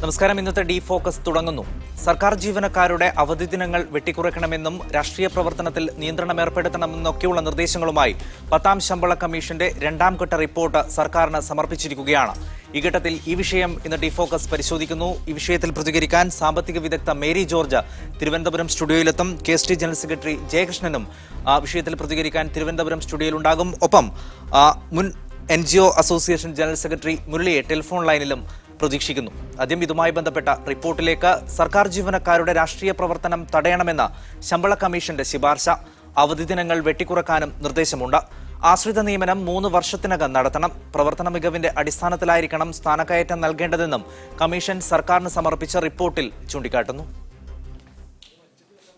നമസ്കാരം. ഇന്നത്തെ D focus തുടങ്ങുന്നു. സർക്കാർ ജീവനക്കാരുടെ അവധി ദിനങ്ങൾ വെട്ടിക്കുറയ്ക്കണമെന്നും രാഷ്ട്രീയ പ്രവർത്തനത്തിൽ നിയന്ത്രണം ഏർപ്പെടുത്തണമെന്നൊക്കെയുള്ള നിർദ്ദേശങ്ങളുമായി 10ാം ശമ്പള കമ്മീഷന്റെ 2ാം ഘട്ട റിപ്പോർട്ട് സർക്കാരിന് സമർപ്പിച്ചിരിക്കുകയാണ്. ഈ ഘട്ടത്തിൽ ഈ വിഷയം ഇന്ന് ഡി ഫോക്കസ് പരിശോധിക്കുന്നു. ഈ വിഷയത്തിൽ പ്രതികരിക്കാൻ സാമ്പത്തിക വിദഗ്ധ മേരി ജോർജ് തിരുവനന്തപുരം സ്റ്റുഡിയോയിലെത്തും. KST ജനറൽ സെക്രട്ടറി ജയകൃഷ്ണനും വിഷയത്തിൽ പ്രതികരിക്കാൻ തിരുവനന്തപുരം സ്റ്റുഡിയോയിലുണ്ടാകും. ഒപ്പം മുൻ NGO അസോസിയേഷൻ ജനറൽ സെക്രട്ടറി മുരളിയെ ടെലിഫോൺ ലൈനിലും പ്രതീക്ഷിക്കുന്നു. ആദ്യം ഇതുമായി ബന്ധപ്പെട്ട റിപ്പോർട്ടിലേക്ക്. സർക്കാർ ജീവനക്കാരുടെ രാഷ്ട്രീയ പ്രവർത്തനം തടയണമെന്ന ശമ്പള കമ്മീഷന്റെ ശുപാർശ. അവധി ദിനങ്ങൾ വെട്ടിക്കുറക്കാനും നിർദ്ദേശമുണ്ട്. ആശ്രിത നിയമനം 3 വർഷത്തിനകം നടത്തണം. പ്രവർത്തന മികവിന്റെ അടിസ്ഥാനത്തിലായിരിക്കണം സ്ഥാനക്കയറ്റം നൽകേണ്ടതെന്നും കമ്മീഷൻ സർക്കാരിന് സമർപ്പിച്ച റിപ്പോർട്ടിൽ ചൂണ്ടിക്കാട്ടുന്നു.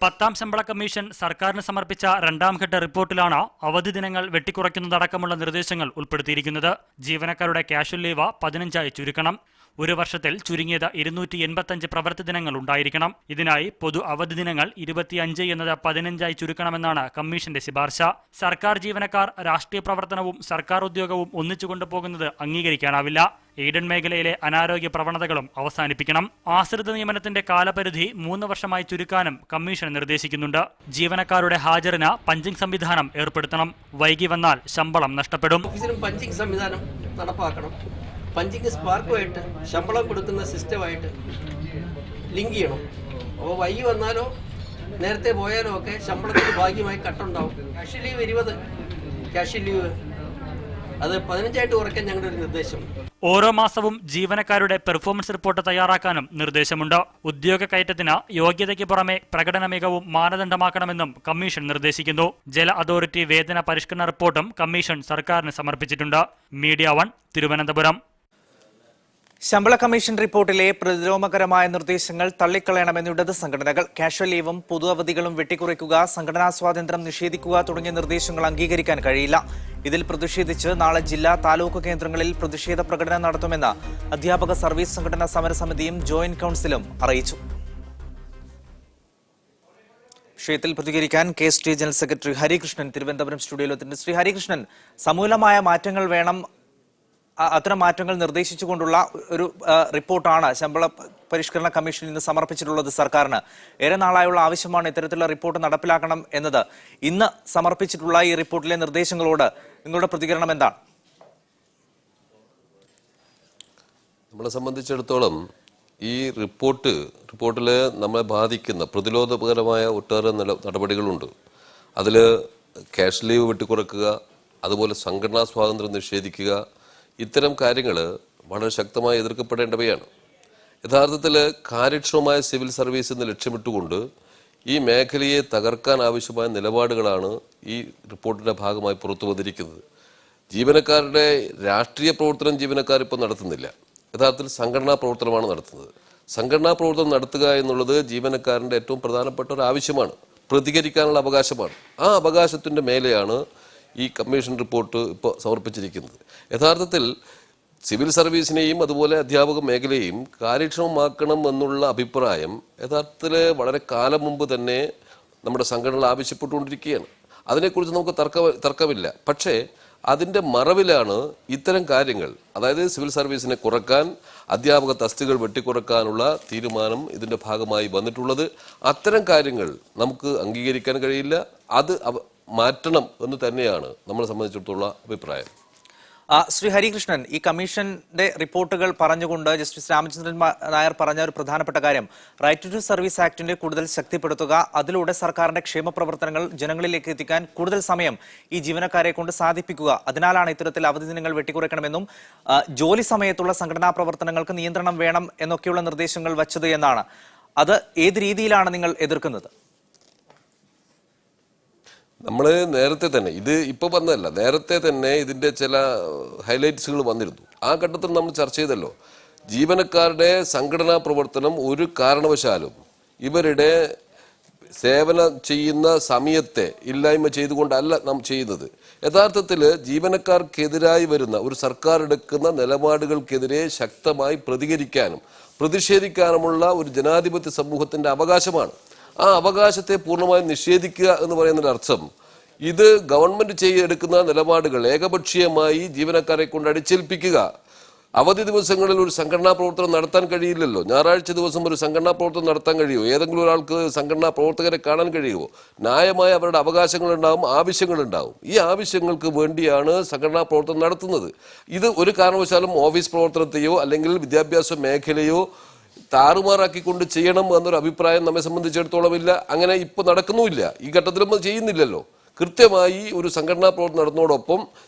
10ാം ശമ്പള കമ്മീഷൻ സർക്കാരിന് സമർപ്പിച്ച 2ാം ഘട്ട റിപ്പോർട്ടിലാണ് അവധി ദിനങ്ങൾ വെട്ടിക്കുറയ്ക്കുന്നതടക്കമുള്ള നിർദ്ദേശങ്ങൾ ഉൾപ്പെടുത്തിയിരിക്കുന്നത്. ജീവനക്കാരുടെ കാഷ്വൽ ലീവ് 15 ചുരുക്കണം. ഒരു വർഷത്തിൽ ചുരുങ്ങിയത് 285 പ്രവൃത്തി ദിനങ്ങൾ ഉണ്ടായിരിക്കണം. ഇതിനായി പൊതു അവധി ദിനങ്ങൾ 25 എന്നത് 15 ചുരുക്കണമെന്നാണ് കമ്മീഷന്റെ ശുപാർശ. സർക്കാർ ജീവനക്കാർ രാഷ്ട്രീയ പ്രവർത്തനവും സർക്കാർ ഉദ്യോഗവും ഒന്നിച്ചു കൊണ്ടുപോകുന്നത് അംഗീകരിക്കാനാവില്ല. എയ്ഡഡ് മേഖലയിലെ അനാരോഗ്യ പ്രവണതകളും അവസാനിപ്പിക്കണം. ആശ്രിത നിയമനത്തിന്റെ കാലപരിധി 3 വർഷമായി ചുരുക്കാനും കമ്മീഷൻ നിർദ്ദേശിക്കുന്നുണ്ട്. ജീവനക്കാരുടെ ഹാജറിന് പഞ്ചിംഗ് സംവിധാനം ഏർപ്പെടുത്തണം. വൈകി വന്നാൽ ശമ്പളം നഷ്ടപ്പെടും. പഞ്ചിംഗ് സംവിധാനം നടപ്പാക്കണം. പഞ്ചിങ് സ്പാർക്കുമായിട്ട് ശമ്പളം കൊടുക്കുന്ന സിസ്റ്റമായിട്ട് ലിങ്ക് ചെയ്യണം. അപ്പോൾ വൈകി വന്നാലോ നേരത്തെ പോയാലോ ഒക്കെ ശമ്പളത്തിന് ഭാഗ്യമായി കട്ടുണ്ടാവും. ക്യാഷ് ലീവ് 20, ക്യാഷ് ലീവ് അത് 15 കുറയ്ക്കാൻ ഞങ്ങളുടെ ഒരു നിർദ്ദേശം. ഓരോ മാസവും ജീവനക്കാരുടെ പെർഫോമൻസ് റിപ്പോർട്ട് തയ്യാറാക്കാനും നിർദ്ദേശമുണ്ട്. ഉദ്യോഗ കയറ്റത്തിന് യോഗ്യതയ്ക്ക് പുറമെ പ്രകടന മികവും മാനദണ്ഡമാക്കണമെന്നും കമ്മീഷൻ നിർദ്ദേശിക്കുന്നു. ജല അതോറിറ്റി വേതന പരിഷ്കരണ റിപ്പോർട്ടും കമ്മീഷൻ സർക്കാരിന് സമർപ്പിച്ചിട്ടുണ്ട്. മീഡിയ 1 തിരുവനന്തപുരം. ശമ്പള കമ്മീഷൻ റിപ്പോർട്ടിലെ പ്രതിലോമകരമായ നിർദ്ദേശങ്ങൾ തള്ളിക്കളയണമെന്ന് ഇടത് സംഘടനകൾ. കാഷ്വൽ ലീവും പൊതു അവധികളും വെട്ടിക്കുറയ്ക്കുക, സംഘടനാ സ്വാതന്ത്ര്യം നിഷേധിക്കുക തുടങ്ങിയ നിർദ്ദേശങ്ങൾ അംഗീകരിക്കാൻ കഴിയില്ല. ഇതിൽ പ്രതിഷേധിച്ച് നാളെ ജില്ലാ താലൂക്ക് കേന്ദ്രങ്ങളിൽ പ്രതിഷേധ പ്രകടനം നടത്തുമെന്ന് അധ്യാപക സർവീസ് സംഘടനാ സമരസമിതിയും ജോയിന്റ് കൌൺസിലും അറിയിച്ചു. വിഷയത്തിൽ പ്രതികരിക്കാൻ KST general secretary Harikrishnan Thiruvananthapuram സ്റ്റുഡിയോയിലെത്തുന്നുണ്ട്. ശ്രീ ഹരികൃഷ്ണൻ, സമൂലമായ മാറ്റങ്ങൾ വേണം, അത്തരം മാറ്റങ്ങൾ നിർദ്ദേശിച്ചുകൊണ്ടുള്ള ഒരു റിപ്പോർട്ടാണ് ശമ്പള പരിഷ്കരണ കമ്മീഷൻ ഇന്ന് സമർപ്പിച്ചിട്ടുള്ളത് സർക്കാരിന്. ഏറെ നാളായുള്ള ആവശ്യമാണ് ഇത്തരത്തിലുള്ള റിപ്പോർട്ട് നടപ്പിലാക്കണം എന്നത്. ഇന്ന് സമർപ്പിച്ചിട്ടുള്ള ഈ റിപ്പോർട്ടിലെ നിർദ്ദേശങ്ങളോട് നിങ്ങളുടെ പ്രതികരണം എന്താണ്? നമ്മളെ സംബന്ധിച്ചിടത്തോളം ഈ റിപ്പോർട്ടിൽ നമ്മളെ ബാധിക്കുന്ന പ്രതിരോധപരമായ ഒട്ടേറെ നടപടികളുണ്ട്. അതിൽ ക്യാഷ് ലീവ് വെട്ടിക്കുറക്കുക, അതുപോലെ സംഘടനാ സ്വാതന്ത്ര്യം നിഷേധിക്കുക, ഇത്തരം കാര്യങ്ങൾ വളരെ ശക്തമായി എതിർക്കപ്പെടേണ്ടവയാണ്. യഥാർത്ഥത്തിൽ കാര്യക്ഷമമായ സിവിൽ സർവീസ് എന്ന് ലക്ഷ്യമിട്ടുകൊണ്ട് ഈ മേഖലയെ തകർക്കാൻ ആവശ്യമായ നിലപാടുകളാണ് ഈ റിപ്പോർട്ടിൻ്റെ ഭാഗമായി പുറത്തു വന്നിരിക്കുന്നത്. ജീവനക്കാരുടെ രാഷ്ട്രീയ പ്രവർത്തനം ജീവനക്കാർ ഇപ്പോൾ നടത്തുന്നില്ല. യഥാർത്ഥത്തിൽ സംഘടനാ പ്രവർത്തനമാണ് നടത്തുന്നത്. സംഘടനാ പ്രവർത്തനം നടത്തുക എന്നുള്ളത് ജീവനക്കാരൻ്റെ ഏറ്റവും പ്രധാനപ്പെട്ട ഒരു ആവശ്യമാണ്. പ്രതികരിക്കാനുള്ള അവകാശമാണ്. ആ അവകാശത്തിൻ്റെ മേലെയാണ് ഈ കമ്മീഷൻ റിപ്പോർട്ട് ഇപ്പോൾ സമർപ്പിച്ചിരിക്കുന്നത്. യഥാർത്ഥത്തിൽ സിവിൽ സർവീസിനെയും അതുപോലെ അധ്യാപക മേഖലയെയും കാര്യക്ഷമമാക്കണം എന്നുള്ള അഭിപ്രായം യഥാർത്ഥത്തിൽ വളരെ കാലം മുമ്പ് തന്നെ നമ്മുടെ സംഘടനകൾ ആവശ്യപ്പെട്ടുകൊണ്ടിരിക്കുകയാണ്. അതിനെക്കുറിച്ച് നമുക്ക് തർക്കമില്ല. പക്ഷേ അതിൻ്റെ മറവിലാണ് ഇത്തരം കാര്യങ്ങൾ, അതായത് സിവിൽ സർവീസിനെ കുറക്കാൻ, അധ്യാപക തസ്തികകൾ വെട്ടിക്കുറക്കാനുള്ള തീരുമാനം ഇതിൻ്റെ ഭാഗമായി വന്നിട്ടുള്ളത്. അത്തരം കാര്യങ്ങൾ നമുക്ക് അംഗീകരിക്കാൻ കഴിയില്ല. അത് മാറ്റണം എന്ന് തന്നെയാണ് നമ്മളെ സംബന്ധിച്ചിടത്തോളം അഭിപ്രായം. ശ്രീ ഹരികൃഷ്ണൻ, ഈ കമ്മീഷന്റെ റിപ്പോർട്ടുകൾ പറഞ്ഞുകൊണ്ട് ജസ്റ്റിസ് രാമചന്ദ്രൻ നായർ പറഞ്ഞ ഒരു പ്രധാനപ്പെട്ട കാര്യം റൈറ്റ് ടു സർവീസ് ആക്ടിന്റെ കൂടുതൽ ശക്തിപ്പെടുത്തുക, അതിലൂടെ സർക്കാരിന്റെ ക്ഷേമ പ്രവർത്തനങ്ങൾ ജനങ്ങളിലേക്ക് എത്തിക്കാൻ കൂടുതൽ സമയം ഈ ജീവനക്കാരെ കൊണ്ട് സാധിപ്പിക്കുക. അതിനാലാണ് ഇത്തരത്തിൽ അവധി ദിനങ്ങൾ വെട്ടിക്കുറയ്ക്കണമെന്നും ജോലി സമയത്തുള്ള സംഘടനാ പ്രവർത്തനങ്ങൾക്ക് നിയന്ത്രണം വേണം എന്നൊക്കെയുള്ള നിർദ്ദേശങ്ങൾ വച്ചത് എന്നാണ്. അത് ഏത് രീതിയിലാണ് നിങ്ങൾ എതിർക്കുന്നത്? നമ്മൾ നേരത്തെ തന്നെ, ഇത് ഇപ്പോൾ വന്നതല്ല, നേരത്തെ തന്നെ ഇതിൻ്റെ ചില ഹൈലൈറ്റ്സുകൾ വന്നിരുന്നു. ആ ഘട്ടത്തിൽ നമ്മൾ ചർച്ച ചെയ്തല്ലോ, ജീവനക്കാരുടെ സംഘടനാ പ്രവർത്തനം ഒരു കാരണവശാലും ഇവരുടെ സേവനം ചെയ്യുന്ന സമയത്തെ ഇല്ലായ്മ ചെയ്തുകൊണ്ടല്ല നാം ചെയ്യുന്നത്. യഥാർത്ഥത്തിൽ ജീവനക്കാർക്കെതിരായി വരുന്ന ഒരു സർക്കാർ എടുക്കുന്ന നിലപാടുകൾക്കെതിരെ ശക്തമായി പ്രതികരിക്കാനും പ്രതിഷേധിക്കാനുമുള്ള ഒരു ജനാധിപത്യ സമൂഹത്തിൻ്റെ അവകാശമാണ്. ആ അവകാശത്തെ പൂർണ്ണമായി നിഷേധിക്കുക എന്ന് പറയുന്നതിനർത്ഥം ഇത് ഗവൺമെന്റ് എടുക്കുന്ന നിലപാടുകൾ ഏകപക്ഷീയമായി ജീവനക്കാരെ കൊണ്ട് അടിച്ചേൽപ്പിക്കുക, അവധി ദിവസങ്ങളിൽ ഒരു സംഘടനാ പ്രവർത്തനം നടത്താൻ കഴിയില്ലല്ലോ. ഞായറാഴ്ച ദിവസം ഒരു സംഘടനാ പ്രവർത്തനം നടത്താൻ കഴിയുമോ? ഏതെങ്കിലും ഒരാൾക്ക് സംഘടനാ പ്രവർത്തകരെ കാണാൻ കഴിയുമോ? ന്യായമായ അവരുടെ അവകാശങ്ങളുണ്ടാവും, ആവശ്യങ്ങളുണ്ടാവും. ഈ ആവശ്യങ്ങൾക്ക് വേണ്ടിയാണ് സംഘടനാ പ്രവർത്തനം നടത്തുന്നത്. ഇത് ഒരു കാരണവശാലും ഓഫീസ് പ്രവർത്തനത്തെയോ അല്ലെങ്കിൽ വിദ്യാഭ്യാസ മേഖലയോ താറുമാറാക്കിക്കൊണ്ട് ചെയ്യണം എന്നൊരു അഭിപ്രായം നമ്മെ സംബന്ധിച്ചിടത്തോളം ഇല്ല. അങ്ങനെ ഇപ്പോൾ നടക്കുന്നുമില്ല. ഈ ഘട്ടത്തിലും അത് ചെയ്യുന്നില്ലല്ലോ. കൃത്യമായി ഒരു സംഘടനാ പ്രവർത്തനം നടത്തുന്നതോടൊപ്പം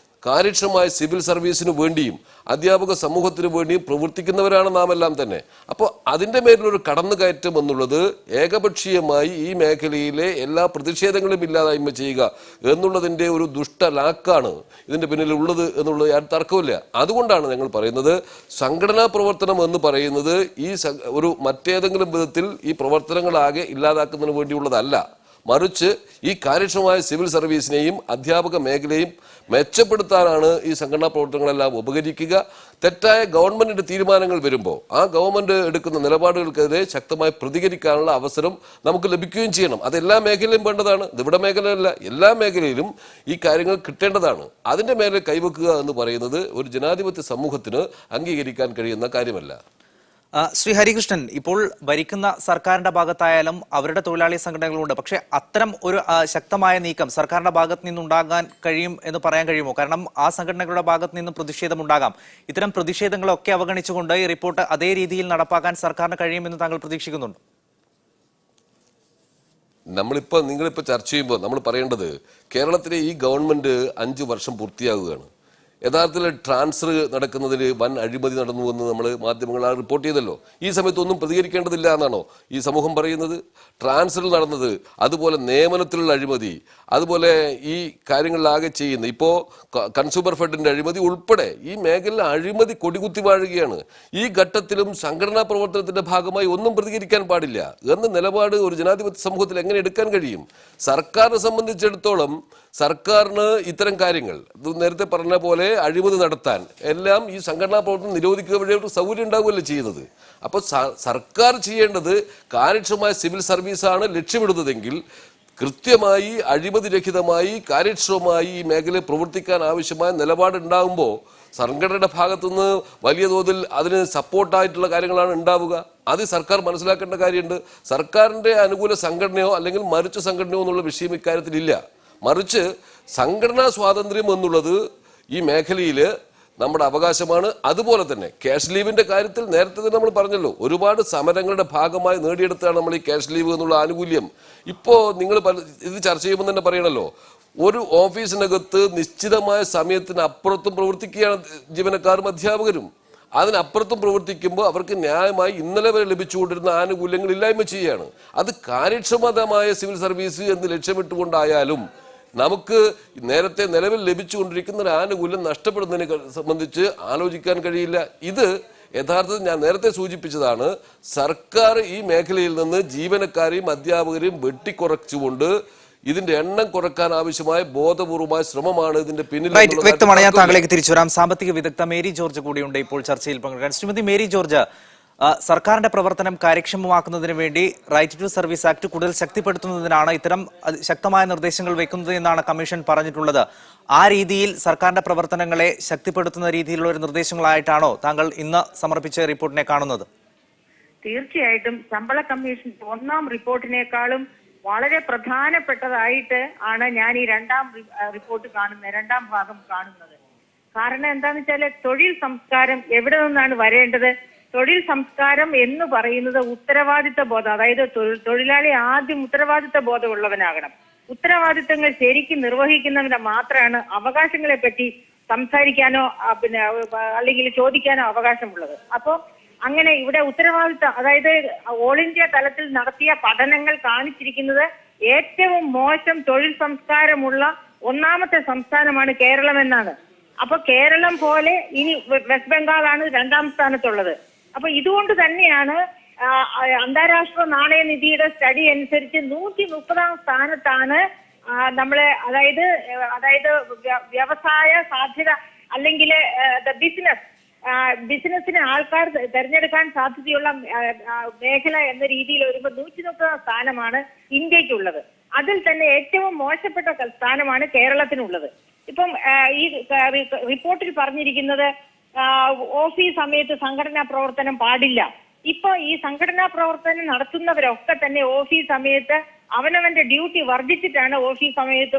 കാര്യക്ഷമമായ സിവിൽ സർവീസിന് വേണ്ടിയും അധ്യാപക സമൂഹത്തിന് വേണ്ടിയും പ്രവർത്തിക്കുന്നവരാണ് നാം എല്ലാം തന്നെ. അപ്പോൾ അതിൻ്റെ മേലിലൊരു കടന്നുകയറ്റം എന്നുള്ളത് ഏകപക്ഷീയമായി ഈ മേഖലയിലെ എല്ലാ പ്രതിഷേധങ്ങളും ഇല്ലാതായ്മ ചെയ്യുക എന്നുള്ളതിൻ്റെ ഒരു ദുഷ്ടലാക്കാണ് ഇതിൻ്റെ പിന്നിലുള്ളത് എന്നുള്ളത് യാതൊരു തർക്കമില്ല. അതുകൊണ്ടാണ് ഞങ്ങൾ പറയുന്നത് സംഘടനാ പ്രവർത്തനം എന്ന് പറയുന്നത് ഈ ഒരു മറ്റേതെങ്കിലും വിധത്തിൽ ഈ പ്രവർത്തനങ്ങളാകെ ഇല്ലാതാക്കുന്നതിന് വേണ്ടിയുള്ളതല്ല. മറിച്ച് ഈ കാര്യക്ഷമമായ സിവിൽ സർവീസിനെയും അധ്യാപക മേഖലയും മെച്ചപ്പെടുത്താനാണ് ഈ സംഘടനാ പ്രവർത്തനങ്ങളെല്ലാം ഉപകരിക്കുക. തെറ്റായ ഗവൺമെന്റിന്റെ തീരുമാനങ്ങൾ വരുമ്പോൾ ആ ഗവൺമെന്റ് എടുക്കുന്ന നിലപാടുകൾക്കെതിരെ ശക്തമായി പ്രതികരിക്കാനുള്ള അവസരം നമുക്ക് ലഭിക്കുകയും ചെയ്യണം. അത് എല്ലാ മേഖലയിലും വേണ്ടതാണ്. ഇതിവിടെ മേഖലയല്ല, എല്ലാ മേഖലയിലും ഈ കാര്യങ്ങൾ കിട്ടേണ്ടതാണ്. അതിന്റെ മേലെ കൈവെക്കുക എന്ന് പറയുന്നത് ഒരു ജനാധിപത്യ സമൂഹത്തിന് അംഗീകരിക്കാൻ കഴിയുന്ന കാര്യമല്ല. ശ്രീ ഹരികൃഷ്ണൻ, ഇപ്പോൾ ഭരിക്കുന്ന സർക്കാരിന്റെ ഭാഗത്തായാലും അവരുടെ തൊഴിലാളി സംഘടനകളുണ്ട്. പക്ഷേ അത്തരം ഒരു ശക്തമായ നീക്കം സർക്കാരിന്റെ ഭാഗത്ത് നിന്നുണ്ടാകാൻ കഴിയും എന്ന് പറയാൻ കഴിയുമോ? കാരണം ആ സംഘടനകളുടെ ഭാഗത്ത് നിന്നും പ്രതിഷേധമുണ്ടാകാം. ഇത്തരം പ്രതിഷേധങ്ങളൊക്കെ അവഗണിച്ചുകൊണ്ട് ഈ റിപ്പോർട്ട് അതേ രീതിയിൽ നടപ്പാക്കാൻ സർക്കാരിന് കഴിയുമെന്ന് താങ്കൾ പ്രതീക്ഷിക്കുന്നുണ്ട്? നിങ്ങളിപ്പോൾ ചർച്ച ചെയ്യുമ്പോൾ നമ്മൾ പറയേണ്ടത് കേരളത്തിലെ ഈ ഗവൺമെന്റ് 5 വർഷം പൂർത്തിയാകുകയാണ്. യഥാർത്ഥത്തിൽ ട്രാൻസ്ഫർ നടക്കുന്നതിൽ വൻ അഴിമതി നടന്നുവെന്ന് നമ്മൾ മാധ്യമങ്ങൾ റിപ്പോർട്ട് ചെയ്തല്ലോ. ഈ സമയത്ത് ഒന്നും പ്രതികരിക്കേണ്ടതില്ല എന്നാണോ ഈ സമൂഹം പറയുന്നത്? ട്രാൻസ്ഫർ നടന്നത്, അതുപോലെ നിയമനത്തിലുള്ള അഴിമതി, അതുപോലെ ഈ കാര്യങ്ങളിലാകെ ചെയ്യുന്ന ഇപ്പോൾ കൺസ്യൂമർ ഫെഡിന്റെ അഴിമതി ഉൾപ്പെടെ ഈ മേഖലയിലെ അഴിമതി കൊടികുത്തി വാഴുകയാണ്. ഈ ഘട്ടത്തിലും സംഘടനാ പ്രവർത്തനത്തിന്റെ ഭാഗമായി ഒന്നും പ്രതികരിക്കാൻ പാടില്ല എന്ന നിലപാട് ഒരു ജനാധിപത്യ സമൂഹത്തിൽ എങ്ങനെ എടുക്കാൻ കഴിയും? സർക്കാരിനെ സംബന്ധിച്ചിടത്തോളം സർക്കാരിന് ഇത്തരം കാര്യങ്ങൾ നേരത്തെ പറഞ്ഞ പോലെ അഴിമതി നടത്താൻ എല്ലാം ഈ സംഘടനാ പ്രവർത്തനം നിരോധിക്കുക വഴി ഒരു സൗകര്യം ഉണ്ടാവുകയല്ലേ ചെയ്യുന്നത്. അപ്പോൾ സർക്കാർ ചെയ്യേണ്ടത് കാര്യക്ഷമമായ സിവിൽ സർവീസാണ് ലക്ഷ്യമിടുന്നതെങ്കിൽ കൃത്യമായി അഴിമതിരഹിതമായി കാര്യക്ഷമമായി ഈ മേഖലയിൽ പ്രവർത്തിക്കാൻ ആവശ്യമായ നിലപാടുണ്ടാകുമ്പോൾ സംഘടനയുടെ ഭാഗത്തുനിന്ന് വലിയ തോതിൽ അതിന് സപ്പോർട്ടായിട്ടുള്ള കാര്യങ്ങളാണ് ഉണ്ടാവുക. അത് സർക്കാർ മനസ്സിലാക്കേണ്ട കാര്യമുണ്ട്. സർക്കാരിൻ്റെ അനുകൂല സംഘടനയോ അല്ലെങ്കിൽ മറിച്ച് സംഘടനയോ എന്നുള്ള വിഷയം ഇക്കാര്യത്തിലില്ല. മറിച്ച് സംഘടനാ സ്വാതന്ത്ര്യം എന്നുള്ളത് ഈ മേഖലയിൽ നമ്മുടെ അവകാശമാണ്. അതുപോലെ തന്നെ ക്യാഷ് ലീവിന്റെ കാര്യത്തിൽ നേരത്തെ തന്നെ നമ്മൾ പറഞ്ഞല്ലോ, ഒരുപാട് സമരങ്ങളുടെ ഭാഗമായി നേടിയെടുത്താണ് നമ്മൾ ഈ ക്യാഷ് ലീവ് എന്നുള്ള ആനുകൂല്യം. ഇപ്പോൾ നിങ്ങൾ ഇത് ചർച്ച ചെയ്യുമ്പോൾ തന്നെ പറയണല്ലോ, ഒരു ഓഫീസിനകത്ത് നിശ്ചിതമായ സമയത്തിന് അപ്പുറത്തും പ്രവർത്തിക്കുകയാണ് ജീവനക്കാരും അധ്യാപകരും. അതിനപ്പുറത്തും പ്രവർത്തിക്കുമ്പോൾ അവർക്ക് ന്യായമായി ഇന്നലെ വരെ ലഭിച്ചുകൊണ്ടിരുന്ന ആനുകൂല്യങ്ങൾ ഇല്ലായ്മ ചെയ്യുകയാണ്. അത് കാര്യക്ഷമതമായ സിവിൽ സർവീസ് എന്ന് ലക്ഷ്യമിട്ടുകൊണ്ടായാലും നമുക്ക് നേരത്തെ നിലവിൽ ലഭിച്ചുകൊണ്ടിരിക്കുന്ന ഒരു ആനുകൂല്യം നഷ്ടപ്പെടുന്നതിനെ സംബന്ധിച്ച് ആലോചിക്കാൻ കഴിയില്ല. ഇത് യഥാർത്ഥത്തിൽ ഞാൻ നേരത്തെ സൂചിപ്പിച്ചതാണ്. സർക്കാർ ഈ മേഖലയിൽ നിന്ന് ജീവനക്കാരെയും അധ്യാപകരെയും വെട്ടിക്കുറച്ചുകൊണ്ട് ഇതിന്റെ എണ്ണം കുറക്കാൻ ആവശ്യമായ ബോധപൂർവമായ ശ്രമമാണ് ഇതിന്റെ പിന്നിൽ. വ്യക്തമാണ്. ഞാൻ താങ്കളിലേക്ക് തിരിച്ചു വരാം. സാമ്പത്തിക വിദഗ്ധ മേരി ജോർജ് കൂടിയുണ്ട് ഇപ്പോൾ ചർച്ചയിൽ പങ്കെടുക്കാൻ. ശ്രീമതി മേരി ജോർജ്, സർക്കാരിന്റെ പ്രവർത്തനം കാര്യക്ഷമമാക്കുന്നതിന് വേണ്ടി റൈറ്റ് ടു സർവീസ് ആക്ട് കൂടുതൽ ശക്തിപ്പെടുത്തുന്നതിനാണ് ഇത്തരം ശക്തമായ നിർദ്ദേശങ്ങൾ വെക്കുന്നത് എന്നാണ് കമ്മീഷൻ പറഞ്ഞിട്ടുള്ളത്. ആ രീതിയിൽ സർക്കാരിന്റെ പ്രവർത്തനങ്ങളെ ശക്തിപ്പെടുത്തുന്ന രീതിയിലുള്ള ഒരു നിർദ്ദേശങ്ങളായിട്ടാണോ താങ്കൾ ഇന്ന് സമർപ്പിച്ച റിപ്പോർട്ടിനെ കാണുന്നത്? തീർച്ചയായിട്ടും ശമ്പള കമ്മീഷൻ 1ാം റിപ്പോർട്ടിനേക്കാളും വളരെ പ്രധാനപ്പെട്ടതായിട്ട് ആണ് ഞാൻ ഈ 2ാം റിപ്പോർട്ട് കാണുന്നത്, 2ാം ഭാഗം കാണുന്നത്. കാരണം എന്താണെന്ന് വെച്ചാൽ തൊഴിൽ സംസ്കാരം എവിടെ നിന്നാണ് വരേണ്ടത്? തൊഴിൽ സംസ്കാരം എന്ന് പറയുന്നത് ഉത്തരവാദിത്ത ബോധം, അതായത് തൊഴിലാളി ആദ്യം ഉത്തരവാദിത്ത ബോധമുള്ളവനാകണം. ഉത്തരവാദിത്തങ്ങൾ ശരിക്കും നിർവഹിക്കുന്നവന് മാത്രമാണ് അവകാശങ്ങളെ പറ്റി സംസാരിക്കാനോ അല്ലെങ്കിൽ ചോദിക്കാനോ അവകാശമുള്ളത്. അപ്പോ അങ്ങനെ ഇവിടെ ഉത്തരവാദിത്തം, അതായത് ഓൾ ഇന്ത്യ തലത്തിൽ നടത്തിയ പഠനങ്ങൾ കാണിച്ചിരിക്കുന്നത് ഏറ്റവും മോശം തൊഴിൽ സംസ്കാരമുള്ള 1ാമത്തെ സംസ്ഥാനമാണ് കേരളം എന്നാണ്. അപ്പൊ കേരളം പോലെ ഇനി വെസ്റ്റ് ബംഗാളാണ് 2ാം സ്ഥാനത്തുള്ളത്. അപ്പൊ ഇതുകൊണ്ട് തന്നെയാണ് അന്താരാഷ്ട്ര നാണയനിധിയുടെ സ്റ്റഡി അനുസരിച്ച് 130ാം സ്ഥാനത്താണ് നമ്മളെ, അതായത് വ്യവസായ സാധ്യത അല്ലെങ്കിൽ ബിസിനസിന് ആൾക്കാർ തെരഞ്ഞെടുക്കാൻ സാധ്യതയുള്ള മേഖല എന്ന രീതിയിൽ വരുമ്പോൾ 130ാം സ്ഥാനമാണ് ഇന്ത്യക്കുള്ളത്. അതിൽ തന്നെ ഏറ്റവും മോശപ്പെട്ട സ്ഥാനമാണ് കേരളത്തിനുള്ളത്. ഇപ്പം ഈ റിപ്പോർട്ടിൽ പറഞ്ഞിരിക്കുന്നത് ഓഫീസ് സമയത്ത് സംഘടനാ പ്രവർത്തനം പാടില്ല. ഇപ്പൊ ഈ സംഘടനാ പ്രവർത്തനം നടത്തുന്നവരൊക്കെ തന്നെ ഓഫീസ് സമയത്ത് അവനവന്റെ ഡ്യൂട്ടി വർദ്ധിച്ചിട്ടാണ് ഓഫീസ് സമയത്ത്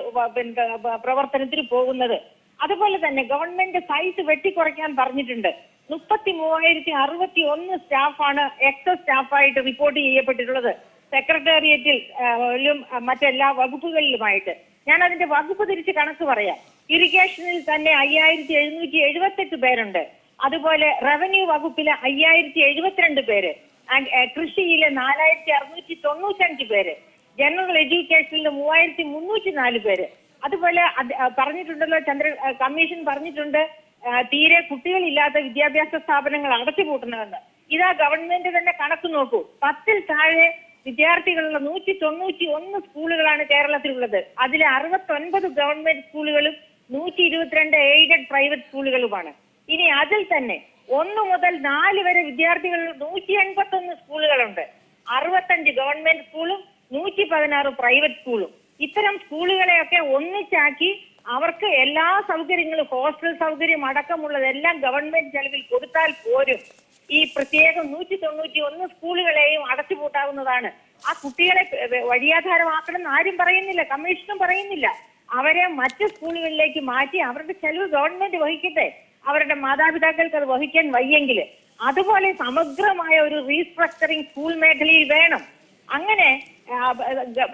പ്രവർത്തനത്തിന് പോകുന്നത്. അതുപോലെ തന്നെ ഗവൺമെന്റ് സൈസ് വെട്ടിക്കുറയ്ക്കാൻ പറഞ്ഞിട്ടുണ്ട്. 33,061 സ്റ്റാഫാണ് എക്സസ് സ്റ്റാഫായിട്ട് റിപ്പോർട്ട് ചെയ്യപ്പെട്ടിട്ടുള്ളത് സെക്രട്ടേറിയറ്റിലും മറ്റെല്ലാ വകുപ്പുകളിലുമായിട്ട്. ഞാൻ അതിന്റെ വകുപ്പ് തിരിച്ച് കണക്ക് പറയാം. ഇറിഗേഷനിൽ തന്നെ 5,778 പേരുണ്ട്. അതുപോലെ റവന്യൂ വകുപ്പിലെ 5,072 പേര്, കൃഷിയിലെ 4,695 പേര്, ജനറൽ എഡ്യൂക്കേഷനിൽ 3,304 പേര്. അതുപോലെ പറഞ്ഞിട്ടുണ്ടല്ലോ കമ്മീഷൻ പറഞ്ഞിട്ടുണ്ട് തീരെ കുട്ടികളില്ലാത്ത വിദ്യാഭ്യാസ സ്ഥാപനങ്ങൾ അടച്ചുപൂട്ടണമെന്ന്. ഇതാ ഗവൺമെന്റ് തന്നെ കണക്ക് നോക്കൂ. 10-ൽ താഴെ വിദ്യാർത്ഥികളുള്ള 191 സ്കൂളുകളാണ് കേരളത്തിലുള്ളത്. അതിലെ 69 ഗവൺമെന്റ് സ്കൂളുകളും 122 എയ്ഡഡ് പ്രൈവറ്റ് സ്കൂളുകളുമാണ്. ഇനി അതിൽ തന്നെ 1 മുതൽ 4 വരെ വിദ്യാർത്ഥികളുള്ള 181 സ്കൂളുകളുണ്ട്. 65 ഗവൺമെന്റ് സ്കൂളും 116 പ്രൈവറ്റ് സ്കൂളും. ഇത്തരം സ്കൂളുകളെയൊക്കെ ഒന്നിച്ചാക്കി അവർക്ക് എല്ലാ സൗകര്യങ്ങളും ഹോസ്റ്റൽ സൗകര്യം അടക്കമുള്ളതെല്ലാം ഗവൺമെന്റ് ചെലവിൽ കൊടുത്താൽ പോരും ഈ പ്രത്യേകം 191 സ്കൂളുകളെയും അടച്ചുപൂട്ടാവുന്നതാണ്. ആ കുട്ടികളെ വഴിയാധാരമാക്കണമെന്ന് ആരും പറയുന്നില്ല, കമ്മീഷനും പറയുന്നില്ല. അവരെ മറ്റ് സ്കൂളുകളിലേക്ക് മാറ്റി അവരുടെ ചെലവ് ഗവൺമെന്റ് വഹിക്കട്ടെ. അവരുടെ മാതാപിതാക്കൾക്ക് അത് വഹിക്കാൻ വയ്യെങ്കിൽ അതുപോലെ സമഗ്രമായ ഒരു റീസ്ട്രക്ചറിങ് സ്കൂൾ മേഖലയിൽ വേണം. അങ്ങനെ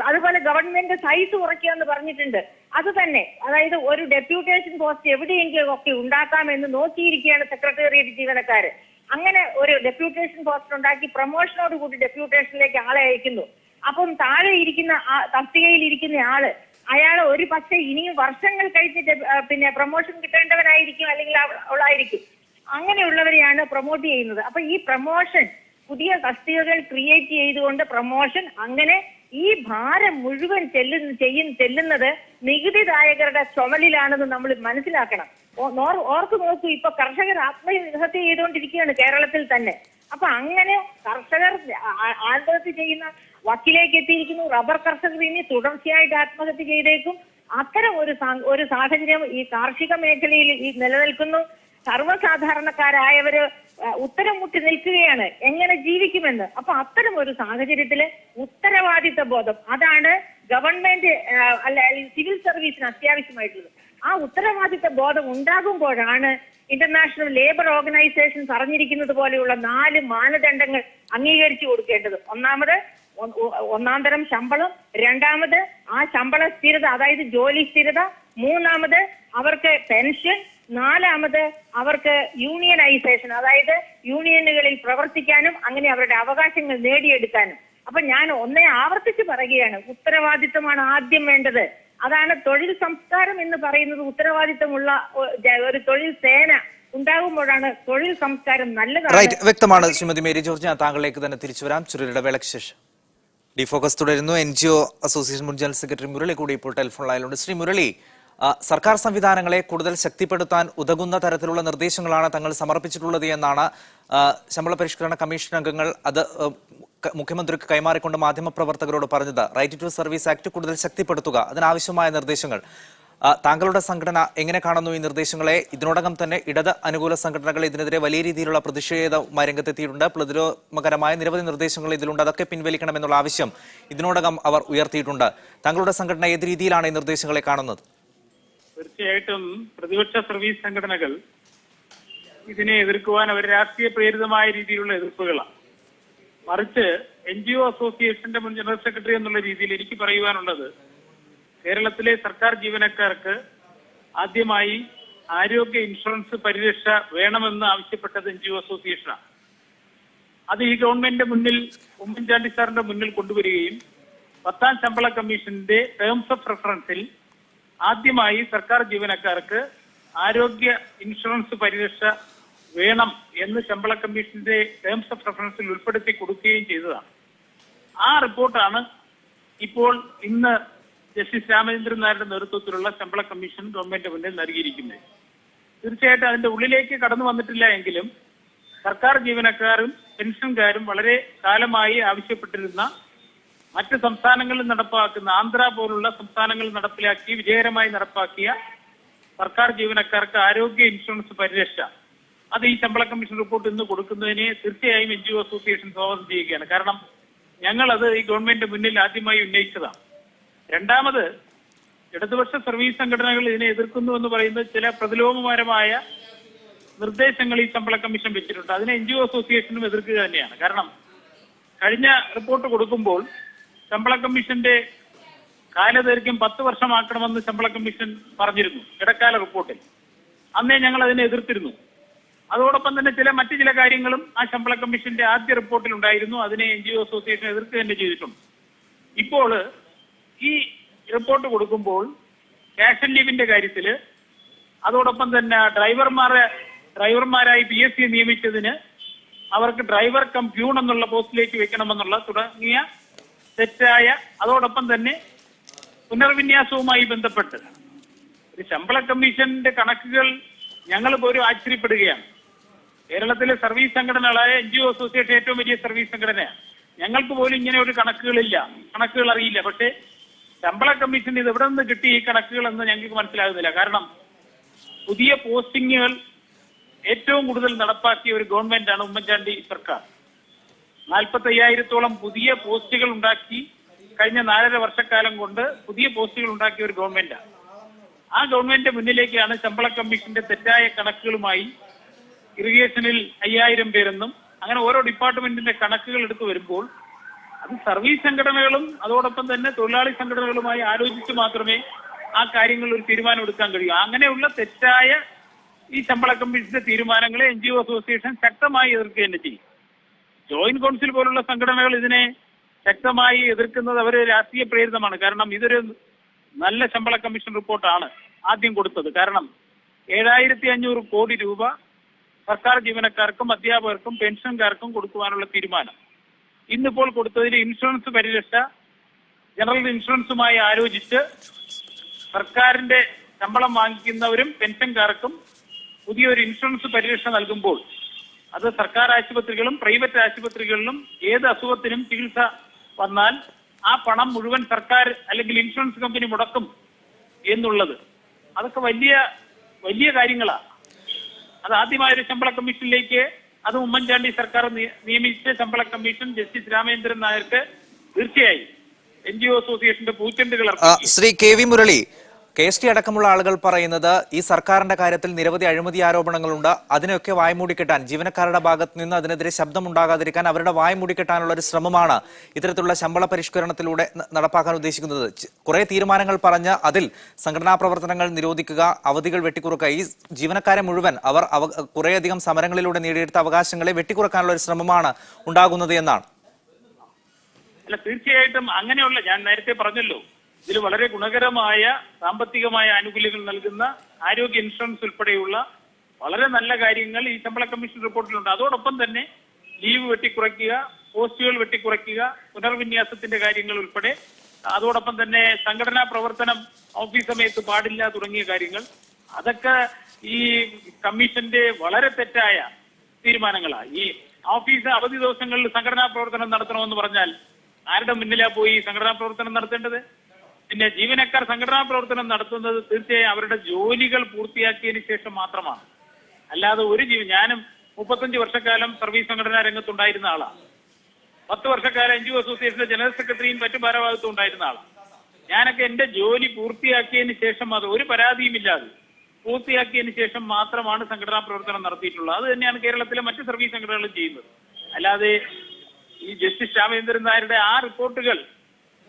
അതുപോലെ ഗവൺമെന്റ് സൈസ് കുറയ്ക്കുക എന്ന് പറഞ്ഞിട്ടുണ്ട്. അത് തന്നെ, അതായത് ഒരു ഡെപ്യൂട്ടേഷൻ പോസ്റ്റ് എവിടെയെങ്കിലും ഒക്കെ ഉണ്ടാക്കാമെന്ന് നോക്കിയിരിക്കുകയാണ് സെക്രട്ടേറിയറ്റ് ജീവനക്കാര്. അങ്ങനെ ഒരു ഡെപ്യൂട്ടേഷൻ പോസ്റ്റ് ഉണ്ടാക്കി പ്രൊമോഷനോട് കൂടി ഡെപ്യൂട്ടേഷനിലേക്ക് ആളെ അയക്കുന്നു. അപ്പം താഴെ ഇരിക്കുന്ന തസ്തികയിൽ ഇരിക്കുന്ന ആള് അയാൾ ഒരു പക്ഷേ ഇനിയും വർഷങ്ങൾ കഴിഞ്ഞിട്ട് പ്രൊമോഷൻ കിട്ടേണ്ടവനായിരിക്കും, അല്ലെങ്കിൽ അവളായിരിക്കും. അങ്ങനെയുള്ളവരെയാണ് പ്രൊമോട്ട് ചെയ്യുന്നത്. അപ്പൊ ഈ പ്രൊമോഷൻ പുതിയ തസ്തികകൾ ക്രിയേറ്റ് ചെയ്തുകൊണ്ട് പ്രൊമോഷൻ, അങ്ങനെ ഈ ഭാരം മുഴുവൻ ചെല്ലുന്നത് നികുതിദായകരുടെ ചുമലിലാണെന്ന് നമ്മൾ മനസ്സിലാക്കണം. ഓർക്ക് നോക്കൂ, ഇപ്പൊ കർഷകർ ആത്മഹത്യ ചെയ്തുകൊണ്ടിരിക്കുകയാണ് കേരളത്തിൽ തന്നെ. അപ്പൊ അങ്ങനെ കർഷകർ ആത്മഹത്യ ചെയ്യുന്ന വക്കിലേക്ക് എത്തിയിരിക്കുന്നു. റബ്ബർ കർഷകർ ഇനി തുടർച്ചയായിട്ട് ആത്മഹത്യ ചെയ്തേക്കും. അത്തരം ഒരു സാഹചര്യം ഈ കാർഷിക മേഖലയിൽ നിലനിൽക്കുന്നു. സർവ്വസാധാരണക്കാരായവര് ഉത്തരം മുട്ടി നിൽക്കുകയാണ് എങ്ങനെ ജീവിക്കുമെന്ന്. അപ്പൊ അത്തരം ഒരു സാഹചര്യത്തില് ഉത്തരവാദിത്ത ബോധം, അതാണ് ഗവൺമെന്റ് സിവിൽ സർവീസിന് അത്യാവശ്യമായിട്ടുള്ളത്. ആ ഉത്തരവാദിത്ത ബോധം ഉണ്ടാകുമ്പോഴാണ് ഇന്റർനാഷണൽ ലേബർ ഓർഗനൈസേഷൻ പറഞ്ഞിരിക്കുന്നത് പോലെയുള്ള 4 മാനദണ്ഡങ്ങൾ അംഗീകരിച്ചു കൊടുക്കേണ്ടത്. ഒന്നാം തരം ശമ്പളം, രണ്ടാമത് ആ ശമ്പള സ്ഥിരത, അതായത് ജോലി സ്ഥിരത, മൂന്നാമത് അവർക്ക് പെൻഷൻ, നാലാമത് അവർക്ക് യൂണിയനൈസേഷൻ, അതായത് യൂണിയനുകളിൽ പ്രവർത്തിക്കാനും അങ്ങനെ അവരുടെ അവകാശങ്ങൾ നേടിയെടുക്കാനും. അപ്പൊ ഞാൻ ആവർത്തിച്ച് പറയുകയാണ്, ഉത്തരവാദിത്തമാണ് ആദ്യം വേണ്ടത്. അതാണ് തൊഴിൽ സംസ്കാരം എന്ന് പറയുന്നത്. ഉത്തരവാദിത്തമുള്ള ഒരു തൊഴിൽ സേന ഉണ്ടാകുമ്പോഴാണ് തൊഴിൽ സംസ്കാരം നല്ലതാണ്. വ്യക്തമാണ് ശ്രീമതി മേരി ജോർജ്. ഞാൻ താങ്കളിലേക്ക് തന്നെ തിരിച്ചു വരാം. ചെറിയൊരിടവേളയ്ക്ക് ശേഷം ഡിഫോക്കസ് തുടരുന്നു. NGO അസോസിയേഷൻ മുൻ ജനറൽ സെക്രട്ടറി മുരളി കൂടി ഇപ്പോൾ ടെലിഫോൺ ലൈനിലുണ്ട്. ശ്രീ മുരളി, സർക്കാർ സംവിധാനങ്ങളെ കൂടുതൽ ശക്തിപ്പെടുത്താൻ ഉതകുന്ന തരത്തിലുള്ള നിർദ്ദേശങ്ങളാണ് തങ്ങൾ സമർപ്പിച്ചിട്ടുള്ളത് എന്നാണ് ശമ്പള പരിഷ്കരണ കമ്മീഷൻ അംഗങ്ങൾ അത് മുഖ്യമന്ത്രിക്ക് കൈമാറിക്കൊണ്ട് മാധ്യമപ്രവർത്തകരോട് പറഞ്ഞത്. റൈറ്റ് ടു സർവീസ് ആക്ട് കൂടുതൽ ശക്തിപ്പെടുത്തുക, അതിനാവശ്യമായ നിർദ്ദേശങ്ങൾ. താങ്കളുടെ സംഘടന എങ്ങനെ കാണുന്നു ഈ നിർദ്ദേശങ്ങളെ? ഇതിനോടകം തന്നെ ഇടത് അനുകൂല സംഘടനകൾ ഇതിനെതിരെ വലിയ രീതിയിലുള്ള പ്രതിഷേധവുമായി രംഗത്തെത്തിയിട്ടുണ്ട്. പ്രതിരോധകരമായ നിരവധി നിർദ്ദേശങ്ങൾ ഇതിലുണ്ട്, അതൊക്കെ പിൻവലിക്കണമെന്നുള്ള ആവശ്യം ഇതിനോടകം അവർ ഉയർത്തിയിട്ടുണ്ട്. താങ്കളുടെ സംഘടന ഏത് രീതിയിലാണ് ഈ നിർദ്ദേശങ്ങളെ കാണുന്നത്? തീർച്ചയായിട്ടും പ്രതിപക്ഷ സർവീസ് സംഘടനകൾ ഇതിനെ എതിർക്കുവാൻ അവർ രാഷ്ട്രീയ പ്രേരിതമായ രീതിയിലുള്ള എതിർപ്പുകളാണ്. മറിച്ച് NGO അസോസിയേഷന്റെ മുൻ ജനറൽ സെക്രട്ടറി എന്നുള്ള രീതിയിൽ എനിക്ക് പറയുവാനുള്ളത്, കേരളത്തിലെ സർക്കാർ ജീവനക്കാർക്ക് ആദ്യമായി ആരോഗ്യ ഇൻഷുറൻസ് പരിരക്ഷ വേണമെന്ന് ആവശ്യപ്പെട്ടത് NGO അസോസിയേഷനാണ്. അത് ഈ ഗവൺമെന്റിന്റെ മുന്നിൽ, ഉമ്മൻചാണ്ടി സാറിന്റെ മുന്നിൽ കൊണ്ടുവരികയും 10ാം ശമ്പള കമ്മീഷന്റെ ടേംസ് ഓഫ് റെഫറൻസിൽ ആദ്യമായി സർക്കാർ ജീവനക്കാർക്ക് ആരോഗ്യ ഇൻഷുറൻസ് പരിരക്ഷ വേണം എന്ന് ശമ്പള കമ്മീഷന്റെ ടേംസ് ഓഫ് റെഫറൻസിൽ ഉൾപ്പെടുത്തി കൊടുക്കുകയും ചെയ്തതാണ്. ആ റിപ്പോർട്ടാണ് ഇപ്പോൾ ഇന്ന് ജസ്റ്റിസ് രാമചന്ദ്രൻ നായരുടെ നേതൃത്വത്തിലുള്ള ശമ്പള കമ്മീഷൻ ഗവൺമെന്റ് മുന്നിൽ നൽകിയിരിക്കുന്നത്. തീർച്ചയായിട്ടും അതിന്റെ ഉള്ളിലേക്ക് കടന്നു വന്നിട്ടില്ല എങ്കിലും സർക്കാർ ജീവനക്കാരും പെൻഷൻകാരും വളരെ കാലമായി ആവശ്യപ്പെട്ടിരുന്ന മറ്റ് സംസ്ഥാനങ്ങളിൽ നടപ്പാക്കുന്ന, ആന്ധ്ര പോലുള്ള സംസ്ഥാനങ്ങളിൽ നടപ്പിലാക്കി വിജയകരമായി നടപ്പാക്കിയ സർക്കാർ ജീവനക്കാർക്ക് ആരോഗ്യ ഇൻഷുറൻസ് പരിരക്ഷ, അത് ഈ ശമ്പള കമ്മീഷൻ റിപ്പോർട്ട് ഇന്ന് കൊടുക്കുന്നതിനെ തീർച്ചയായും NGO അസോസിയേഷൻ സ്വാഗതം ചെയ്യുകയാണ്. കാരണം ഞങ്ങൾ അത് ഈ ഗവൺമെന്റ് മുന്നിൽ ആദ്യമായി ഉന്നയിച്ചതാണ്. രണ്ടാമത്, ഇടതുപക്ഷ സർവീസ് സംഘടനകൾ ഇതിനെ എതിർക്കുന്നു എന്ന് പറയുന്നത് ചില പ്രതിലോമപരമായ നിർദ്ദേശങ്ങൾ ഈ ശമ്പള കമ്മീഷൻ വെച്ചിട്ടുണ്ട്. അതിനെ NGO അസോസിയേഷനും എതിർക്കുക തന്നെയാണ്. കാരണം കഴിഞ്ഞ റിപ്പോർട്ട് കൊടുക്കുമ്പോൾ ശമ്പള കമ്മീഷന്റെ കാലദൈർഘ്യം 10 വർഷമാക്കണമെന്ന് ശമ്പള കമ്മീഷൻ പറഞ്ഞിരുന്നു ഇടക്കാല റിപ്പോർട്ടിൽ. അന്നേ ഞങ്ങൾ അതിനെ എതിർത്തിരുന്നു. അതോടൊപ്പം തന്നെ മറ്റു ചില കാര്യങ്ങളും ആ ശമ്പള കമ്മീഷന്റെ ആദ്യ റിപ്പോർട്ടിൽ ഉണ്ടായിരുന്നു. അതിനെ NGO അസോസിയേഷൻ എതിർക്കുക തന്നെ ചെയ്തിട്ടുണ്ട്. ഇപ്പോൾ ഈ റിപ്പോർട്ട് കൊടുക്കുമ്പോൾ ക്യാഷ് ലീവിന്റെ കാര്യത്തിൽ, അതോടൊപ്പം തന്നെ ഡ്രൈവർമാരായി PSC നിയമിച്ചതിന് അവർക്ക് ഡ്രൈവർ കം പ്യൂൺ എന്നുള്ള പോസ്റ്റിലേക്ക് വെക്കണമെന്നുള്ള തുടങ്ങിയ തെറ്റായ, അതോടൊപ്പം തന്നെ പുനർവിന്യാസവുമായി ബന്ധപ്പെട്ട് ഒരു ശമ്പള കമ്മീഷന്റെ കണക്കുകൾ ഞങ്ങൾ പോലും ആശ്ചര്യപ്പെടുകയാണ്. കേരളത്തിലെ സർവീസ് സംഘടനകളായ NGO അസോസിയേഷൻ ഏറ്റവും വലിയ സർവീസ് സംഘടനയാണ്. ഞങ്ങൾക്ക് പോലും ഇങ്ങനെ ഒരു കണക്കുകൾ അറിയില്ല. പക്ഷേ ശമ്പള കമ്മീഷൻ ഇത് എവിടെ നിന്ന് കിട്ടി ഈ കണക്കുകൾ എന്ന് ഞങ്ങൾക്ക് മനസ്സിലാകുന്നില്ല. കാരണം പുതിയ പോസ്റ്റിങ്ങുകൾ ഏറ്റവും കൂടുതൽ നടപ്പാക്കിയ ഒരു ഗവൺമെന്റാണ് ഉമ്മൻചാണ്ടി സർക്കാർ. 45,000-ഓളം പുതിയ പോസ്റ്റുകൾ ഉണ്ടാക്കി കഴിഞ്ഞ 4.5 വർഷക്കാലം കൊണ്ട് പുതിയ പോസ്റ്റുകൾ ഉണ്ടാക്കിയ ഒരു ഗവൺമെന്റാണ്. ആ ഗവൺമെന്റിന്റെ മുന്നിലേക്കാണ് ശമ്പള കമ്മീഷന്റെ തെറ്റായ കണക്കുകളുമായി ഇറിഗേഷനിൽ 5,000 പേരെന്നും അങ്ങനെ ഓരോ ഡിപ്പാർട്ട്മെന്റിന്റെ കണക്കുകൾ എടുത്തു വരുമ്പോൾ അത് സർവീസ് സംഘടനകളും അതോടൊപ്പം തന്നെ തൊഴിലാളി സംഘടനകളുമായി ആലോചിച്ച് മാത്രമേ ആ കാര്യങ്ങളിൽ ഒരു തീരുമാനം എടുക്കാൻ കഴിയൂ. അങ്ങനെയുള്ള തെറ്റായ ഈ ശമ്പള കമ്മീഷന്റെ തീരുമാനങ്ങളെ NGO അസോസിയേഷൻ ശക്തമായി എതിർക്കുക തന്നെ ചെയ്യും. ജോയിന്റ് കൗൺസിൽ പോലുള്ള സംഘടനകൾ ഇതിനെ ശക്തമായി എതിർക്കുന്നത് അവർ രാഷ്ട്രീയ പ്രേരിതമാണ്. കാരണം ഇതൊരു നല്ല ശമ്പള കമ്മീഷൻ റിപ്പോർട്ടാണ് ആദ്യം കൊടുത്തത്. കാരണം 7,500 കോടി രൂപ സർക്കാർ ജീവനക്കാർക്കും അധ്യാപകർക്കും പെൻഷൻകാർക്കും കൊടുക്കുവാനുള്ള തീരുമാനം. ഇന്നിപ്പോൾ കൊടുത്തതിൽ ഇൻഷുറൻസ് പരിരക്ഷ ജനറൽ ഇൻഷുറൻസുമായി ആലോചിച്ച് സർക്കാരിന്റെ ശമ്പളം വാങ്ങിക്കുന്നവരും പെൻഷൻകാർക്കും പുതിയൊരു ഇൻഷുറൻസ് പരിരക്ഷ നൽകുമ്പോൾ അത് സർക്കാർ ആശുപത്രികളും പ്രൈവറ്റ് ആശുപത്രികളിലും ഏത് അസുഖത്തിനും ചികിത്സ വന്നാൽ ആ പണം മുഴുവൻ സർക്കാർ അല്ലെങ്കിൽ ഇൻഷുറൻസ് കമ്പനി മുടക്കും എന്നുള്ളത് അതൊക്കെ വലിയ വലിയ കാര്യങ്ങളാണ്. അത് ആദ്യമായൊരു ശമ്പള കമ്മീഷനിലേക്ക് അത് ഉമ്മൻചാണ്ടി സർക്കാർ നിയമിച്ച ശമ്പള കമ്മീഷൻ ജസ്റ്റിസ് രാമേന്ദ്രൻ നായർക്ക് തീർച്ചയായും NGO അസോസിയേഷന്റെ പൂച്ചെണ്ടുകൾ ശ്രീ KV മുരളി, KST അടക്കമുള്ള ആളുകൾ പറയുന്നത് ഈ സർക്കാരിന്റെ കാര്യത്തിൽ നിരവധി അഴിമതി ആരോപണങ്ങളുണ്ട്. അതിനൊക്കെ വായ്മൂടിക്കെട്ടാൻ, ജീവനക്കാരുടെ ഭാഗത്ത് നിന്ന് അതിനെതിരെ ശബ്ദമുണ്ടാകാതിരിക്കാൻ അവരുടെ വായ്മൂടിക്കെട്ടാനുള്ള ഒരു ശ്രമമാണ് ഇത്തരത്തിലുള്ള ശമ്പള പരിഷ്കരണത്തിലൂടെ നടപ്പാക്കാൻ ഉദ്ദേശിക്കുന്നത്. കുറെ തീരുമാനങ്ങൾ പറഞ്ഞ് അതിൽ സംഘടനാ പ്രവർത്തനങ്ങൾ നിരോധിക്കുക, അവധികൾ വെട്ടിക്കുറക്കുക, ഈ ജീവനക്കാരെ മുഴുവൻ അവർ കുറേയധികം സമരങ്ങളിലൂടെ നേടിയെടുത്ത അവകാശങ്ങളെ വെട്ടിക്കുറക്കാനുള്ള ഒരു ശ്രമമാണ് ഉണ്ടാകുന്നത് എന്നാണ്. അല്ല, തീർച്ചയായിട്ടും അങ്ങനെയുള്ള, ഞാൻ നേരത്തെ പറഞ്ഞല്ലോ, ഇതിൽ വളരെ ഗുണകരമായ സാമ്പത്തികമായ ആനുകൂല്യങ്ങൾ നൽകുന്ന ആരോഗ്യ ഇൻഷുറൻസ് ഉൾപ്പെടെയുള്ള വളരെ നല്ല കാര്യങ്ങൾ ഈ ശമ്പള കമ്മീഷൻ റിപ്പോർട്ടിലുണ്ട്. അതോടൊപ്പം തന്നെ ലീവ് വെട്ടിക്കുറയ്ക്കുക, പോസ്റ്റുകൾ വെട്ടിക്കുറയ്ക്കുക, പുനർവിന്യാസത്തിന്റെ കാര്യങ്ങൾ ഉൾപ്പെടെ, അതോടൊപ്പം തന്നെ സംഘടനാ പ്രവർത്തനം ഓഫീസ് സമയത്ത് പാടില്ല തുടങ്ങിയ കാര്യങ്ങൾ, അതൊക്കെ ഈ കമ്മീഷന്റെ വളരെ തെറ്റായ തീരുമാനങ്ങളാണ്. ഈ ഓഫീസ് അവധി ദിവസങ്ങളിൽ സംഘടനാ പ്രവർത്തനം നടത്തണമെന്ന് പറഞ്ഞാൽ ആരുടെ മുന്നിലാ പോയി സംഘടനാ പ്രവർത്തനം നടത്തേണ്ടത്? പിന്നെ ജീവനക്കാർ സംഘടനാ പ്രവർത്തനം നടത്തുന്നത് തീർച്ചയായും അവരുടെ ജോലികൾ പൂർത്തിയാക്കിയതിനു ശേഷം മാത്രമാണ്. അല്ലാതെ ഞാനും 35 വർഷക്കാലം സർവീസ് സംഘടനാ രംഗത്തുണ്ടായിരുന്ന ആളാണ്. 10 വർഷക്കാലം NGO അസോസിയേഷന്റെ ജനറൽ സെക്രട്ടറിയും മറ്റു ഭാരവാഹിത്വം ഉണ്ടായിരുന്ന ആളാണ്. ഞാനൊക്കെ എന്റെ ജോലി പൂർത്തിയാക്കിയതിന് ശേഷം, അത് ഒരു പരാതിയുമില്ലാതെ പൂർത്തിയാക്കിയതിന് ശേഷം മാത്രമാണ് സംഘടനാ പ്രവർത്തനം നടത്തിയിട്ടുള്ളത്. അത് തന്നെയാണ് കേരളത്തിലെ മറ്റ് സർവീസ് സംഘടനകളും ചെയ്യുന്നത്. അല്ലാതെ ഈ ജസ്റ്റിസ് രാമേന്ദ്രൻ നായരുടെ ആ റിപ്പോർട്ടുകൾ,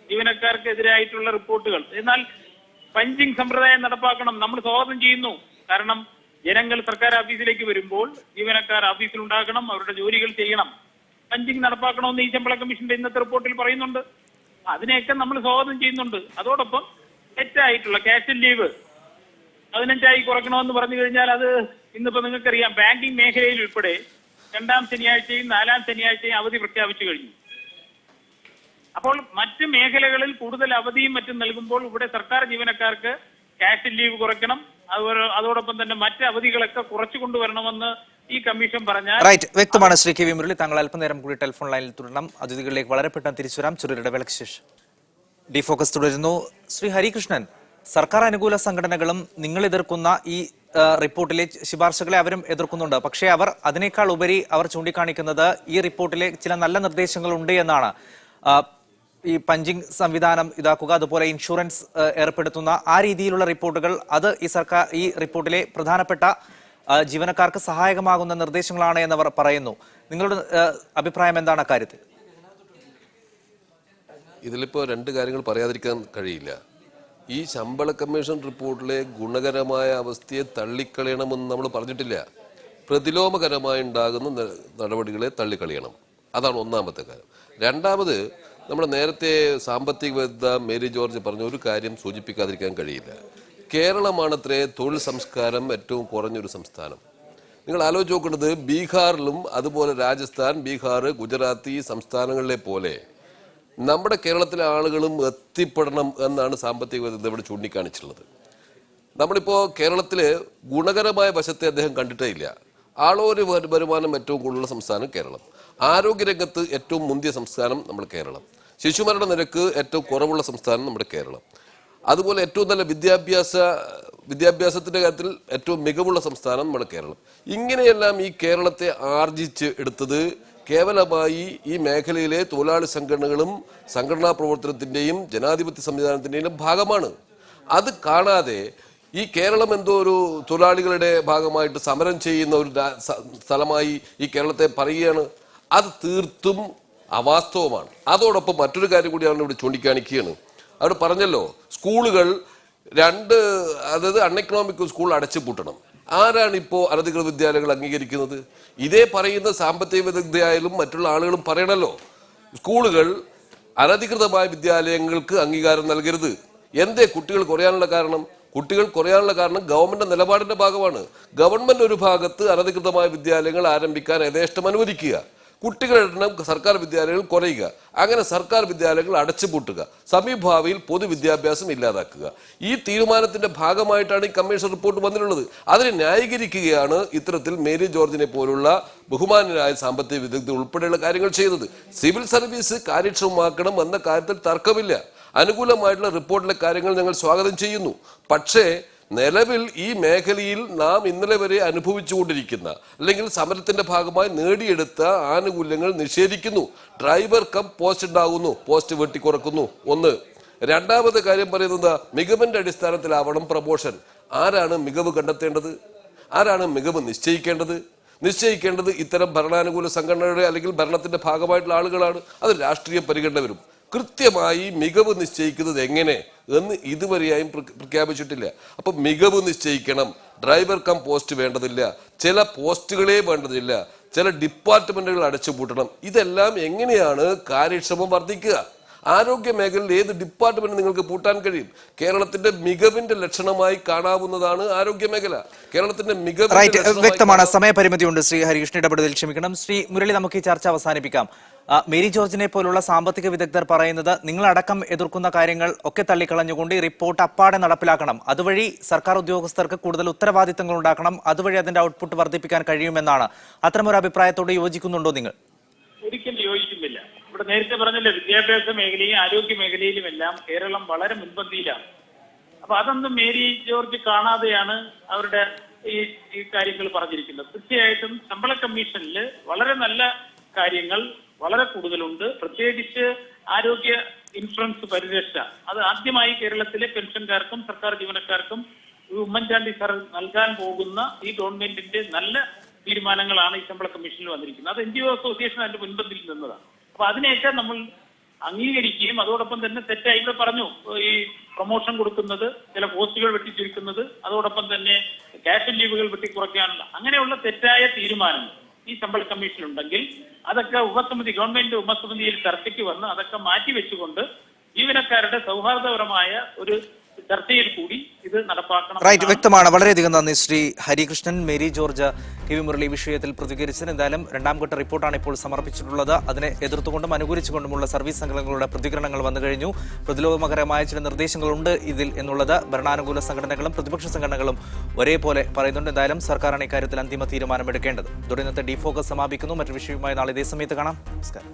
ജീവനക്കാർക്കെതിരായിട്ടുള്ള റിപ്പോർട്ടുകൾ, എന്നാൽ പഞ്ചിങ് സമ്പ്രദായം നടപ്പാക്കണം, നമ്മൾ സ്വാഗതം ചെയ്യുന്നു. കാരണം ജനങ്ങൾ സർക്കാർ ഓഫീസിലേക്ക് വരുമ്പോൾ ജീവനക്കാർ ഓഫീസിലുണ്ടാകണം, അവരുടെ ജോലികൾ ചെയ്യണം. പഞ്ചിങ് നടപ്പാക്കണമെന്ന് ഈ ശമ്പള കമ്മീഷന്റെ ഇന്നത്തെ റിപ്പോർട്ടിൽ പറയുന്നുണ്ട്. അതിനെയൊക്കെ നമ്മൾ സ്വാഗതം ചെയ്യുന്നുണ്ട്. അതോടൊപ്പം തെറ്റായിട്ടുള്ള ക്യാഷ് ലീവ് 15 കുറയ്ക്കണമെന്ന് പറഞ്ഞു കഴിഞ്ഞാൽ അത് ഇന്നിപ്പോ നിങ്ങൾക്കറിയാം, ബാങ്കിങ് മേഖലയിൽ ഉൾപ്പെടെ 2ാം ശനിയാഴ്ചയും 4ാം ശനിയാഴ്ചയും അവധി പ്രഖ്യാപിച്ചു കഴിഞ്ഞു. അപ്പോൾ മറ്റ് മേഖലകളിൽ കൂടുതൽ അവധിയും മറ്റും നൽകുമ്പോൾ ഇവിടെ സർക്കാർ ജീവനക്കാർക്ക് ക്യാഷ് ലീവ് കുറയ്ക്കണം, അതോടൊപ്പം തന്നെ മറ്റ് അവധികളൊക്കെ കുറച്ചു കൊണ്ടുവരണമെന്ന് ഈ കമ്മീഷൻ പറഞ്ഞാൽ വ്യക്തമാണ്. ശ്രീ KV മുരളി, താങ്കൾ അല്പനേരം കൂടി ടെലിഫോൺ ലൈനിൽ തുടരണം. അതിഥികളിലേക്ക് വളരെ പെട്ടെന്ന് തിരിച്ചു വരാം. ചെറിയൊരു ഇടവേളയ്ക്ക് ശേഷം ഡി ഫോക്കസ് തുടരുന്നു. ശ്രീ ഹരികൃഷ്ണൻ, സർക്കാർ അനുകൂല സംഘടനകളും നിങ്ങൾ എതിർക്കുന്ന ഈ റിപ്പോർട്ടിലെ ശുപാർശകളെ അവരും എതിർക്കുന്നുണ്ട്. പക്ഷേ അതിനേക്കാൾ ഉപരി അവർ ചൂണ്ടിക്കാണിക്കുന്നത് ഈ റിപ്പോർട്ടിലെ ചില നല്ല നിർദ്ദേശങ്ങളുണ്ട് എന്നാണ്. ഈ പഞ്ചിങ് സംവിധാനം ഇതാക്കുക, അതുപോലെ ഇൻഷുറൻസ് ഏർപ്പെടുത്തുന്ന ആ രീതിയിലുള്ള റിപ്പോർട്ടുകൾ, അത് ഈ റിപ്പോർട്ടിലെ പ്രധാനപ്പെട്ട ജീവനക്കാർക്ക് സഹായകമാകുന്ന നിർദ്ദേശങ്ങളാണ് എന്നവർ പറയുന്നു. നിങ്ങളുടെ അഭിപ്രായം എന്താണ് അക്കാര്യത്തിൽ? ഇതിലിപ്പോൾ രണ്ട് കാര്യങ്ങൾ പറയാതിരിക്കാൻ കഴിയില്ല. ഈ ശമ്പള കമ്മീഷൻ റിപ്പോർട്ടിലെ ഗുണകരമായ അവസ്ഥയെ തള്ളിക്കളയണമെന്ന് നമ്മൾ പറഞ്ഞിട്ടില്ല. പ്രതിലോമകരമായി ഉണ്ടാകുന്ന നടപടികളെ തള്ളിക്കളയണം. അതാണ് ഒന്നാമത്തെ കാര്യം. രണ്ടാമത്, നമ്മുടെ നേരത്തെ സാമ്പത്തിക വിദഗ്ധ മേരി ജോർജ് പറഞ്ഞ ഒരു കാര്യം സൂചിപ്പിക്കാതിരിക്കാൻ കഴിയില്ല. കേരളമാണത്രേ തൊഴിൽ സംസ്കാരം ഏറ്റവും കുറഞ്ഞൊരു സംസ്ഥാനം. നിങ്ങൾ ആലോചിച്ച് നോക്കേണ്ടത്, ബീഹാറിലും അതുപോലെ രാജസ്ഥാൻ, ബീഹാർ, ഗുജറാത്ത് ഈ സംസ്ഥാനങ്ങളിലെ പോലെ നമ്മുടെ കേരളത്തിലെ ആളുകളും എത്തിപ്പെടണം എന്നാണ് സാമ്പത്തിക വിദഗ്ധ ഇവിടെ ചൂണ്ടിക്കാണിച്ചിട്ടുള്ളത്. നമ്മളിപ്പോൾ കേരളത്തിലെ ഗുണകരമായ വശത്തെ അദ്ദേഹം കണ്ടിട്ടേ ഇല്ല. ആളോര് വരുമാനം ഏറ്റവും കൂടുതലുള്ള സംസ്ഥാനം കേരളം. ആരോഗ്യരംഗത്ത് ഏറ്റവും മുന്തിയ സംസ്ഥാനം നമ്മുടെ കേരളം. ശിശുമരണ നിരക്ക് ഏറ്റവും കുറവുള്ള സംസ്ഥാനം നമ്മുടെ കേരളം. അതുപോലെ ഏറ്റവും നല്ല വിദ്യാഭ്യാസത്തിന്റെ കാര്യത്തിൽ ഏറ്റവും മികവുള്ള സംസ്ഥാനം നമ്മുടെ കേരളം. ഇങ്ങനെയെല്ലാം ഈ കേരളത്തെ ആർജിച്ച് എടുത്തത് കേവലമായി ഈ മേഖലയിലെ തൊഴിലാളി സംഘടനകളും സംഘടനാ പ്രവർത്തനത്തിന്റെയും ജനാധിപത്യ സംവിധാനത്തിന്റെയും ഭാഗമാണ്. അത് കാണാതെ ഈ കേരളം എന്തോ ഒരു തൊഴിലാളികളുടെ ഭാഗമായിട്ട് സമരം ചെയ്യുന്ന ഒരു സ്ഥലമായി ഈ കേരളത്തെ പറയുകയാണ്. അത് തീർത്തും അവാസ്തവമാണ്. അതോടൊപ്പം മറ്റൊരു കാര്യം കൂടി അവൻ ഇവിടെ ചൂണ്ടിക്കാണിക്കുകയാണ്. അവിടെ പറഞ്ഞല്ലോ, സ്കൂളുകൾ അതായത് അൺഎക്കണോമിക് സ്കൂൾ അടച്ചു പൂട്ടണം. ആരാണ് ഇപ്പോൾ അനധികൃത വിദ്യാലയങ്ങൾ അംഗീകരിക്കുന്നത്? ഇതേ പറയുന്ന സാമ്പത്തിക വിദഗ്ധയായാലും മറ്റുള്ള ആളുകളും പറയണല്ലോ, സ്കൂളുകൾ അനധികൃതമായ വിദ്യാലയങ്ങൾക്ക് അംഗീകാരം നൽകരുത്. എന്തേ കുട്ടികൾ കുറയാനുള്ള കാരണം? കുട്ടികൾ കുറയാനുള്ള കാരണം ഗവൺമെന്റ് നിലപാടിന്റെ ഭാഗമാണ്. ഗവൺമെന്റ് ഒരു ഭാഗത്ത് അനധികൃതമായ വിദ്യാലയങ്ങൾ ആരംഭിക്കാൻ യഥേഷ്ടം അനുവദിക്കുക, കുട്ടികളുടെ എണ്ണം സർക്കാർ വിദ്യാലയങ്ങൾ കുറയുക, അങ്ങനെ സർക്കാർ വിദ്യാലയങ്ങൾ അടച്ചുപൂട്ടുക, സമീപഭാവിയിൽ പൊതുവിദ്യാഭ്യാസം ഇല്ലാതാക്കുക. ഈ തീരുമാനത്തിന്റെ ഭാഗമായിട്ടാണ് ഈ കമ്മീഷൻ റിപ്പോർട്ട് വന്നിട്ടുള്ളത്. അതിനെ ന്യായീകരിക്കുകയാണ് ഇത്തരത്തിൽ മേരി ജോർജിനെ പോലുള്ള ബഹുമാന്യരായ സാമ്പത്തിക വിദഗ്ധർ ഉൾപ്പെടെയുള്ള കാര്യങ്ങൾ ചെയ്തത്. സിവിൽ സർവീസ് കാര്യക്ഷമമാക്കണം എന്ന കാര്യത്തിൽ തർക്കമില്ല. അനുകൂലമായിട്ടുള്ള റിപ്പോർട്ടിലെ കാര്യങ്ങൾ ഞങ്ങൾ സ്വാഗതം ചെയ്യുന്നു. പക്ഷേ നിലവിൽ ഈ മേഖലയിൽ നാം ഇന്നലെ വരെ അനുഭവിച്ചുകൊണ്ടിരിക്കുന്ന അല്ലെങ്കിൽ സമരത്തിന്റെ ഭാഗമായി നേടിയെടുത്ത ആനുകൂല്യങ്ങൾ നിഷേധിക്കുന്നു. ഡ്രൈവർ കം പോസ്റ്റ് ഉണ്ടാകുന്നു, പോസ്റ്റ് വെട്ടിക്കുറക്കുന്നു. ഒന്ന്. രണ്ടാമത്തെ കാര്യം പറയുന്നത്, മികവിന്റെ അടിസ്ഥാനത്തിലാവണം പ്രമോഷൻ. ആരാണ് മികവ് കണ്ടെത്തേണ്ടത്? ആരാണ് മികവ് നിശ്ചയിക്കേണ്ടത് ഇത്തരം ഭരണാനുകൂല സംഘടനയുടെ അല്ലെങ്കിൽ ഭരണത്തിന്റെ ഭാഗമായിട്ടുള്ള ആളുകളാണ്. അത് രാഷ്ട്രീയ പരിഗണന വരും. കൃത്യമായി മികവ് നിശ്ചയിക്കുന്നത് എങ്ങനെ എന്ന് ഇതുവരെയായും പ്രഖ്യാപിച്ചിട്ടില്ല. അപ്പൊ മികവ് നിശ്ചയിക്കണം. ഡ്രൈവർ കം പോസ്റ്റ് വേണ്ടതില്ല, ചില പോസ്റ്റുകളെ വേണ്ടതില്ല, ചില ഡിപ്പാർട്ട്മെന്റുകൾ അടച്ചുപൂട്ടണം. ഇതെല്ലാം എങ്ങനെയാണ് കാര്യക്ഷമം വർദ്ധിക്കുക? ആരോഗ്യ മേഖലയിൽ ഏത് ഡിപ്പാർട്ട്മെന്റ് നിങ്ങൾക്ക് പൂട്ടാൻ കഴിയും? കേരളത്തിന്റെ മികവിന്റെ ലക്ഷണമായി കാണാവുന്നതാണ് ആരോഗ്യ മേഖല. കേരളത്തിന്റെ മികവ് വ്യക്തമാണ്. സമയപരിമിതിയുണ്ട്. ശ്രീ ഹരികൃഷ്ണൻ ഇടപെടൽ ക്ഷമിക്കണം. ശ്രീ മുരളി, നമുക്ക് ഈ ചർച്ച അവസാനിപ്പിക്കാം. മേരി ജോർജിനെ പോലുള്ള സാമ്പത്തിക വിദഗ്ധർ പറയുന്നത് നിങ്ങളടക്കം എതിർക്കുന്ന കാര്യങ്ങൾ ഒക്കെ തള്ളിക്കളഞ്ഞുകൊണ്ട് ഈ റിപ്പോർട്ട് അപ്പാടെ നടപ്പിലാക്കണം, അതുവഴി സർക്കാർ ഉദ്യോഗസ്ഥർക്ക് കൂടുതൽ ഉത്തരവാദിത്തങ്ങൾ ഉണ്ടാക്കണം, അതുവഴി അതിന്റെ ഔട്ട്പുട്ട് വർദ്ധിപ്പിക്കാൻ കഴിയുമെന്നാണ്. അത്തരമൊരു അഭിപ്രായത്തോട് യോജിക്കുന്നുണ്ടോ നിങ്ങൾ? ഒരിക്കലും യോജിക്കുന്നില്ല. ഇവിടെ നേരത്തെ പറഞ്ഞല്ലോ, വിദ്യാഭ്യാസ മേഖലയും ആരോഗ്യ മേഖലയിലും എല്ലാം കേരളം വളരെ മുൻപന്തിയിലാണ്. അപ്പൊ അതൊന്നും മേരി ജോർജ് കാണാതെയാണ് അവരുടെ ഈ കാര്യങ്ങൾ പറഞ്ഞിരിക്കുന്നത്. തീർച്ചയായിട്ടും ശമ്പള കമ്മീഷനിൽ വളരെ നല്ല കാര്യങ്ങൾ വളരെ കൂടുതലുണ്ട്. പ്രത്യേകിച്ച് ആരോഗ്യ ഇൻഷുറൻസ് പരിരക്ഷ, അത് ആദ്യമായി കേരളത്തിലെ പെൻഷൻകാർക്കും സർക്കാർ ജീവനക്കാർക്കും ഉമ്മൻചാണ്ടി സാർ നൽകാൻ പോകുന്ന ഈ ഗവൺമെന്റിന്റെ നല്ല തീരുമാനങ്ങളാണ് ഈ ശമ്പള കമ്മീഷനിൽ വന്നിരിക്കുന്നത്. അത് NGO അസോസിയേഷൻ അതിന്റെ മുൻപന്തിയിൽ നിന്നതാണ്. അപ്പൊ അതിനെയൊക്കെ നമ്മൾ അംഗീകരിക്കുകയും അതോടൊപ്പം തന്നെ തെറ്റായി ഇവിടെ പറഞ്ഞു, ഈ പ്രൊമോഷൻ കൊടുക്കുന്നത്, ചില പോസ്റ്റുകൾ വെട്ടിച്ചുരുക്കുന്നത്, അതോടൊപ്പം തന്നെ ക്യാഷ് ലീവുകൾ വെട്ടിക്കുറയ്ക്കാനുള്ള അങ്ങനെയുള്ള തെറ്റായ തീരുമാനങ്ങൾ ഈ ശമ്പള കമ്മീഷനുണ്ടെങ്കിൽ അതൊക്കെ ഗവൺമെന്റ് ഉപസമിതിയിൽ ചർച്ചയ്ക്ക് വന്ന് അതൊക്കെ മാറ്റിവെച്ചുകൊണ്ട് ജീവനക്കാരുടെ സൗഹാർദ്ദപരമായ ഒരു ചർച്ചയിൽ കൂടി ഇത് നടപ്പാക്കണം. റൈറ്റ്, വ്യക്തമാണ്. വളരെയധികം നന്ദി Shri Harikrishnan. Mary George, KV Murali വിഷയത്തിൽ പ്രതികരിച്ചത്. എന്തായാലും രണ്ടാം ഘട്ട റിപ്പോർട്ടാണ് ഇപ്പോൾ സമർപ്പിച്ചിട്ടുള്ളത്. അതിനെ എതിർത്തുകൊണ്ടും അനുകൂലിച്ചുകൊണ്ടുമുള്ള സർവീസ് സംഘടനകളുടെ പ്രതികരണങ്ങൾ വന്നു കഴിഞ്ഞു. പ്രതിലോമകരമായ ചില നിർദ്ദേശങ്ങളുണ്ട് ഇതിൽ എന്നുള്ളത് ഭരണാനുകൂല സംഘടനകളും പ്രതിപക്ഷ സംഘടനകളും ഒരേപോലെ പറയുന്നുണ്ട്. എന്തായാലും സർക്കാരാണ് ഇക്കാര്യത്തിൽ അന്തിമ തീരുമാനമെടുക്കേണ്ടത്. ഇതോടെ ഇന്നത്തെ ഡി ഫോക്കസ് സമാപിക്കുന്നു. മറ്റൊരു വിഷയവുമായി നാളെ ഇതേ സമയത്ത് കാണാം. നമസ്കാരം.